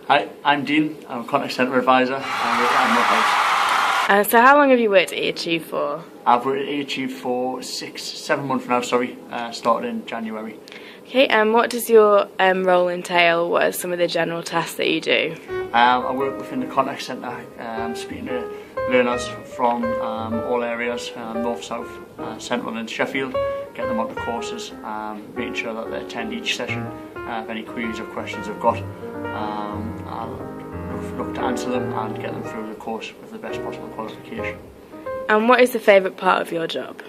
Hi, I'm Dean. I'm a contact centre advisor. I'm at Admiral House. So how long have you worked at eachieve for? I've worked at eachieve for 7 months now, started in January. Okay, and what does your role entail? What are some of the general tasks that you do? I work within the contact centre, speaking to learners from all areas, north, south, central and Sheffield, getting them onto courses, making sure that they attend each session. If any queries or questions they've got, I'll look to answer them and get them through the course with the best possible qualification. And what is the favourite part of your job?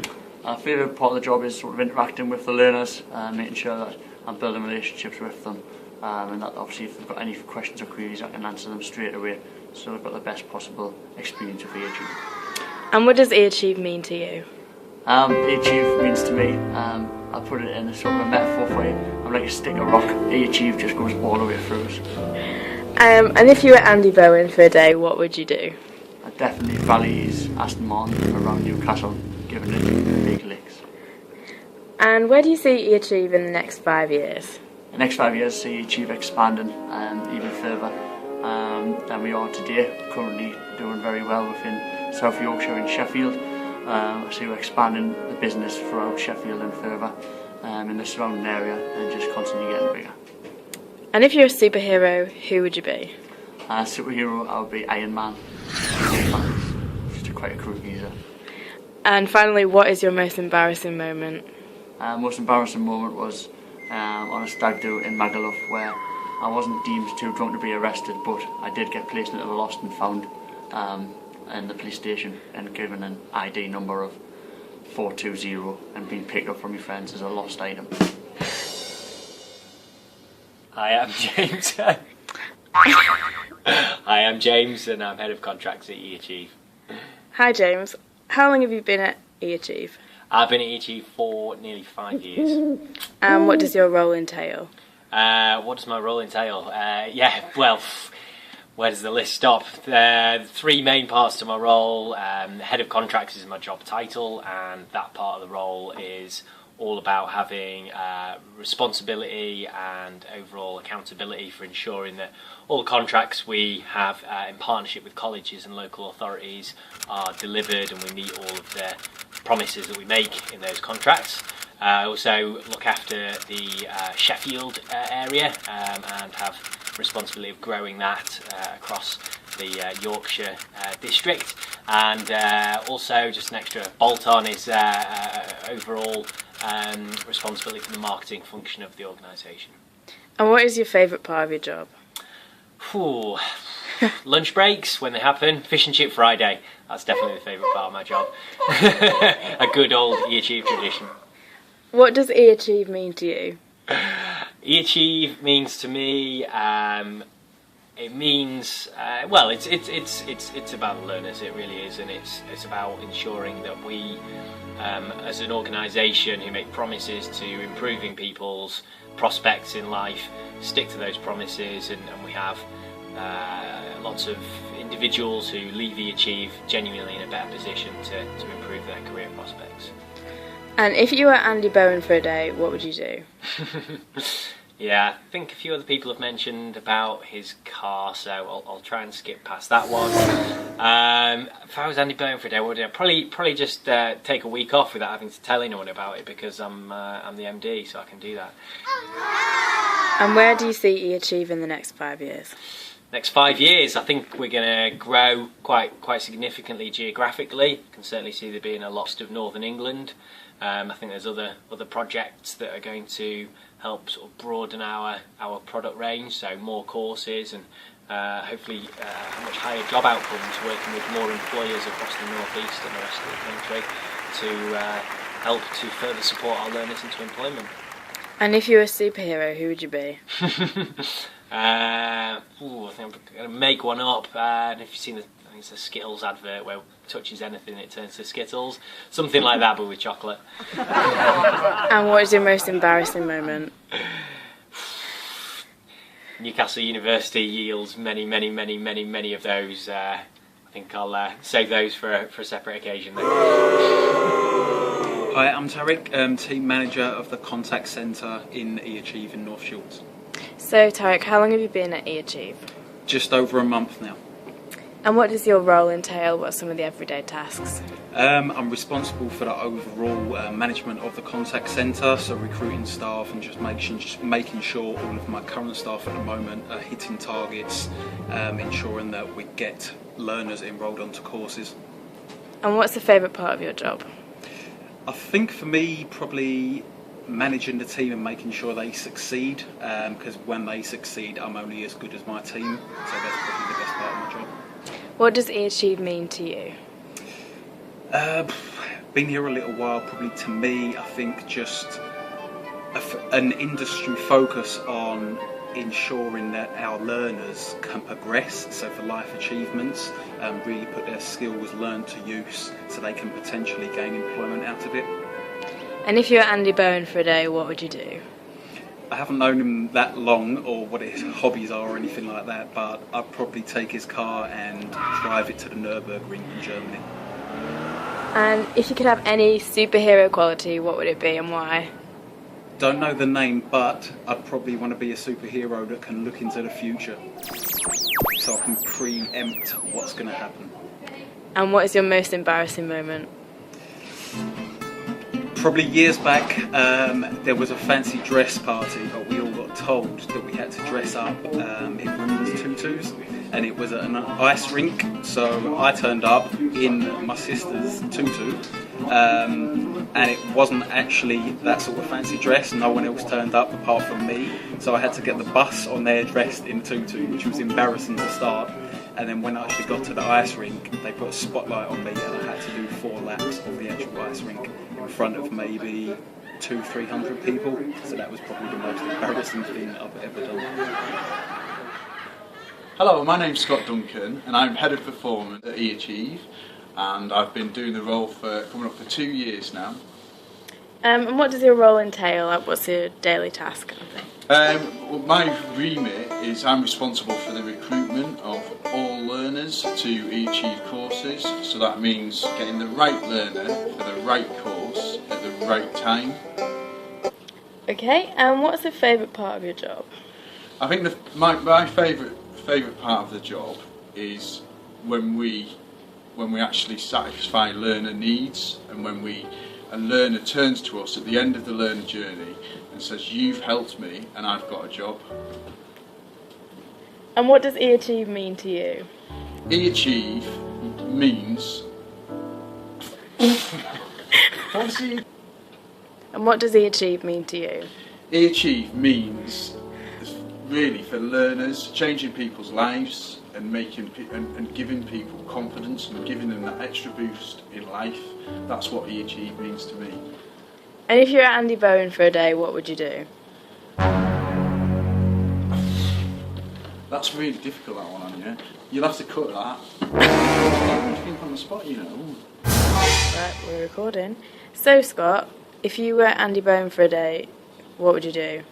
Our favourite part of the job is sort of interacting with the learners, making sure that I'm building relationships with them, and that obviously if they've got any questions or queries I can answer them straight away, so they've got the best possible experience of eachieve. And what does eachieve mean to you? Eachieve means to me, I'll put it in a sort of a metaphor for you, I'm like a stick of rock. Eachieve just goes all the way through us. And if you were Andy Bowen for a day, what would you do? I'd definitely Valley's Aston Martin around Newcastle, giving it the big licks. And where do you see eachieve in the next 5 years? The next 5 years see eachieve expanding even further than we are today. Currently doing very well within South Yorkshire and Sheffield. I see we're expanding the business throughout Sheffield and further in the surrounding area and just constantly getting bigger. And if you're a superhero, who would you be? Superhero, I would be Iron Man. Just quite a cool geezer. And finally, what is your most embarrassing moment? Most embarrassing moment was on a stag do in Magaluf, where I wasn't deemed too drunk to be arrested, but I did get placed into the lost and found in the police station and given an ID number of 420 and being picked up from my friends as a lost item. Hi, I'm James. Hi, I'm James and I'm Head of Contracts at eachieve. Hi James, how long have you been at eachieve? I've been at eachieve for nearly 5 years. And what does your role entail? What does my role entail? Where does the list stop? Three main parts to my role. Head of Contracts is my job title, and that part of the role is all about having responsibility and overall accountability for ensuring that all the contracts we have in partnership with colleges and local authorities are delivered and we meet all of the promises that we make in those contracts. I also look after the Sheffield area and have responsibility of growing that across the Yorkshire district, and also just an extra bolt-on is overall responsibility for the marketing function of the organisation. And what is your favourite part of your job? Lunch breaks when they happen. Fish and chip Friday, that's definitely the favourite part of my job. A good old eachieve tradition. What does eachieve mean to you? eachieve means to me, it means it's about the learners. It really is, and it's about ensuring that we, as an organisation who make promises to improving people's prospects in life, stick to those promises, and we have lots of individuals who leave eachieve genuinely in a better position to improve their career prospects. And if you were Andy Bowen for a day, what would you do? Yeah, I think a few other people have mentioned about his car, so I'll try and skip past that one. If I was Andy Bowen for a day, what would I do? Probably just take a week off without having to tell anyone about it, because I'm the MD, so I can do that. And where do you see eachieve in the next 5 years? Next 5 years, I think we're going to grow quite significantly geographically. You can certainly see there being a lot of Northern England. I think there's other projects that are going to help sort of broaden our product range, so more courses and hopefully much higher job outcomes, working with more employers across the North East and the rest of the country to help to further support our learners into employment. And if you were a superhero, who would you be? I think I'm going to make one up. And if you've seen it's a Skittles advert where touches anything it turns to Skittles, something like that but with chocolate. And what is your most embarrassing moment? Newcastle University yields many of those. I think I'll save those for a separate occasion then. Hi, I'm Tarek, team manager of the contact centre in eachieve in North Shields. So Tarek, how long have you been at eachieve? Just over a month now. And what does your role entail? What are some of the everyday tasks? I'm responsible for the overall management of the contact centre, so recruiting staff and just making sure all of my current staff at the moment are hitting targets, ensuring that we get learners enrolled onto courses. And what's the favourite part of your job? I think for me, probably managing the team and making sure they succeed, because when they succeed, I'm only as good as my team, so that's probably the best part of my job. What does eachieve mean to you? Been here a little while, probably to me, I think just an industry focus on ensuring that our learners can progress, so for life achievements, really put their skills learned to use so they can potentially gain employment out of it. And if you were Andy Bowen for a day, what would you do? I haven't known him that long or what his hobbies are or anything like that, but I'd probably take his car and drive it to the Nürburgring in Germany. And if you could have any superhero quality, what would it be and why? Don't know the name, but I'd probably want to be a superhero that can look into the future, so I can preempt what's going to happen. And what is your most embarrassing moment? Probably years back, there was a fancy dress party, but we all got told that we had to dress up in women's tutus, and it was at an ice rink, so I turned up in my sister's tutu, and it wasn't actually that sort of fancy dress. No one else turned up apart from me, so I had to get the bus on there dressed in tutu, which was embarrassing to start. And then when I actually got to the ice rink, they put a spotlight on me and I had to do 4 laps of the actual ice rink in front of maybe 200-300 people. So that was probably the most embarrassing thing I've ever done. Hello, my name's Scott Duncan and I'm Head of Performance at eachieve, and I've been doing the role for coming up for 2 years now. And what does your role entail? Like, what's your daily task kind of thing? Well, my remit is I'm responsible for the recruitment of all learners to eachieve courses, so that means getting the right learner for the right course at the right time. Okay, and what's the favourite part of your job? I think my favourite part of the job is when we actually satisfy learner needs, and when a learner turns to us at the end of the learner journey and says, "You've helped me and I've got a job." And what does eachieve mean to you? eachieve means... What's it? And what does eachieve mean to you? eachieve means, really, for learners, changing people's lives and and giving people confidence and giving them that extra boost in life. That's what eachieve means to me. And if you were Andy Bowen for a day, what would you do? That's really difficult, that one, on you. You'll have to cut that. I think on the spot, you know. Right, we're recording. So, Scott, if you were Andy Bowen for a day, what would you do?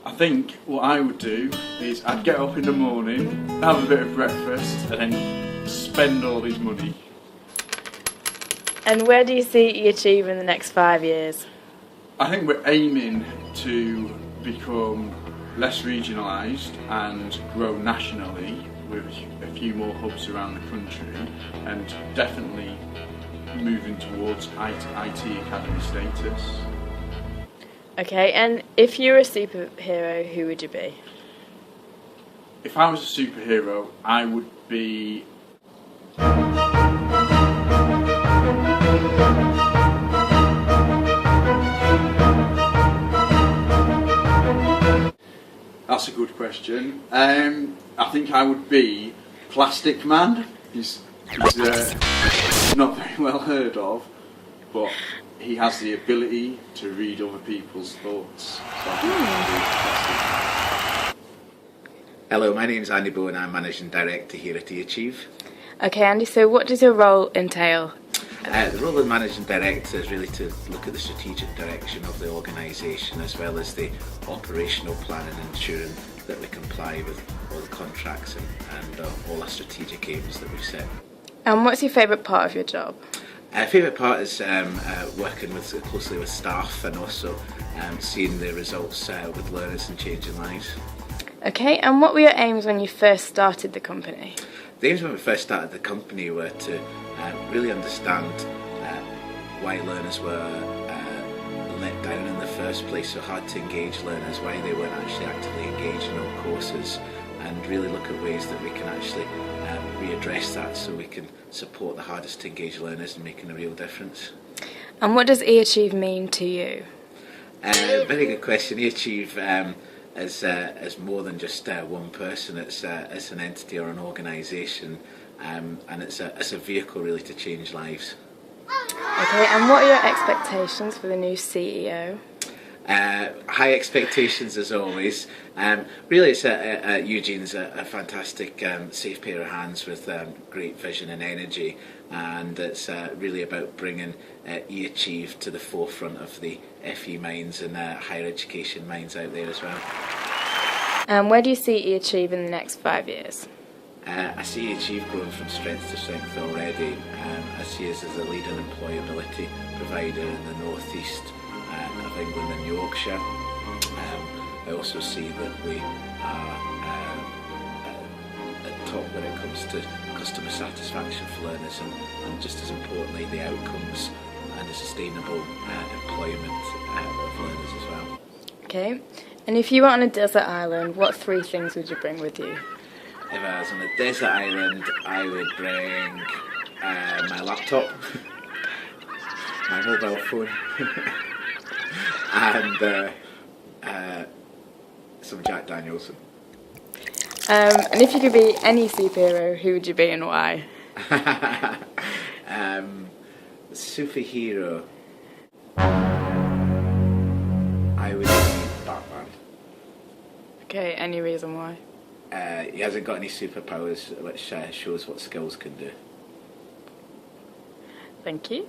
I think what I would do is I'd get up in the morning, have a bit of breakfast, and then spend all his money. And where do you see eachieve in the next 5 years? I think we're aiming to become less regionalised and grow nationally with a few more hubs around the country, and definitely moving towards IT academy status. Okay, and if you were a superhero, who would you be? If I was a superhero, I would be... That's a good question. I think I would be Plastic Man. He's not very well heard of, but he has the ability to read other people's thoughts. So I think I would be Plastic. Hello, my name is Andy Bowen. I'm Managing Director here at eachieve. Okay, Andy, so what does your role entail? The role of Managing Director is really to look at the strategic direction of the organisation, as well as the operational planning and ensuring that we comply with all the contracts and all our strategic aims that we've set. And what's your favourite part of your job? Favourite part is working closely with staff, and also seeing the results with learners and changing lives. Okay, and what were your aims when you first started the company? The aims when we first started the company were to really understand why learners were let down in the first place, so hard to engage learners, why they weren't actually actively engaged in our courses, and really look at ways that we can actually readdress that so we can support the hardest to engage learners and making a real difference. And what does eachieve mean to you? Very good question. eachieve is more than just one person. It's an entity or an organisation, and it's a vehicle really to change lives. Okay, and what are your expectations for the new CEO? High expectations as always. Really, it's Eugene's a fantastic, safe pair of hands with great vision and energy, and it's really about bringing eachieve to the forefront of the FE minds and higher education minds out there as well. And where do you see eachieve in the next 5 years? I see eachieve growing from strength to strength already. I see us as a leading employability provider in the northeast of England and Yorkshire. I also see that we are at top when it comes to customer satisfaction for learners, and just as importantly the outcomes and the sustainable employment of learners as well. Okay, and if you were on a desert island, what 3 things would you bring with you? If I was on a desert island, I would bring my laptop, my mobile phone, and some Jack Daniels. And if you could be any superhero, who would you be and why? Superhero. I would be Batman. Okay, any reason why? He hasn't got any superpowers, which shows what skills can do. Thank you.